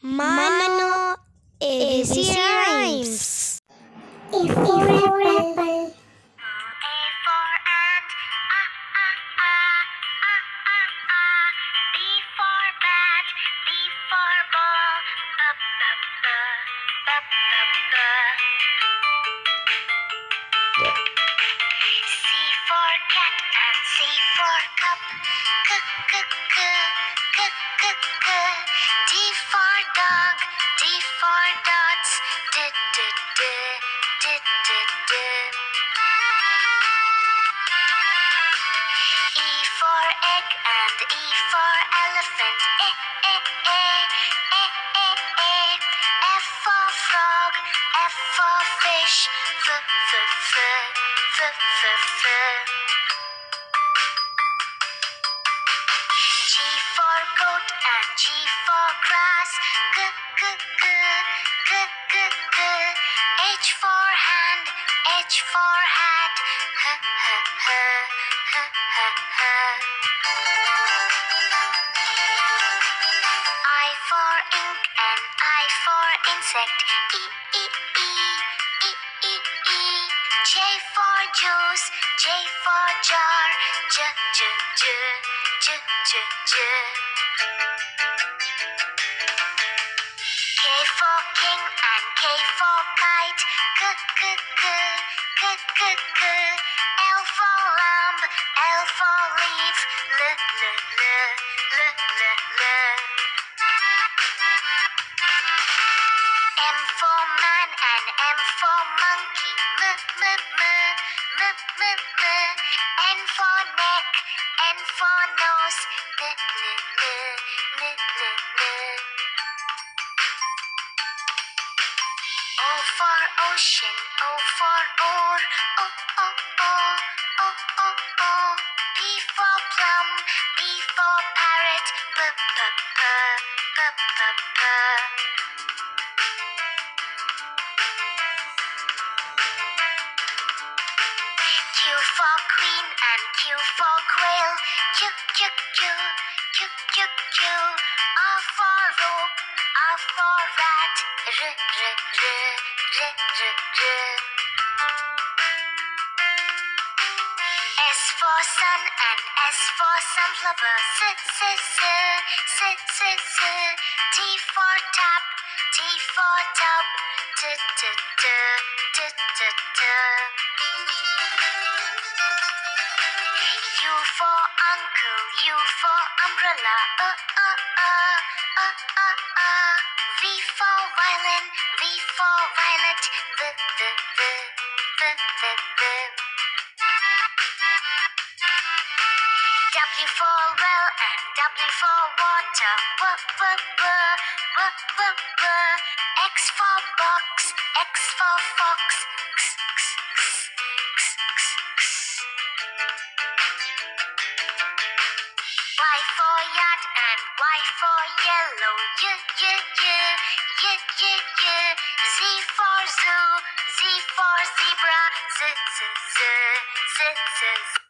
Mano ABC Rhymes. A for apple. G for goat and G for grass. G, g, g, g, g, g. H for hand, H for hat. H, h, h, h, h, h. I for ink and I for insect. E, e, e, e, e, e. J for juice, J for jar. J, j, j. J, j, j. K for king and K for kite. K, k, k, k, k, k. L for lamb, L for leaf. L, l, l, l, l, l. M for man and M for monkey. M, m, m, m, m, m. N for neck, N for nose. N, n, n, n, n. O for ocean, O for oar. O, o, o, o, o, o. P for plum, P for parrot. P, p, p, p, p, p. Q for queen and Q for quail. Q, q, q, q, q, q. R for rope, R for rat. R, r, r, r, r, r. S for sun and S for sunflower. S, s, s, s, s, s. T for tap, T for tub. T, t, t, t, t, t. U for uncle, U for umbrella. V for violin, V for violet. V, v, v, v, v, v. W for well and W for water. W, w, w, w, w, w. X for box, X for fox. X, x, x, x, x, x. Y for yacht and Y for yellow. Y, y, y, y, y, y. Z for zoo, Z for zebra. Z, z, z, z, z, z.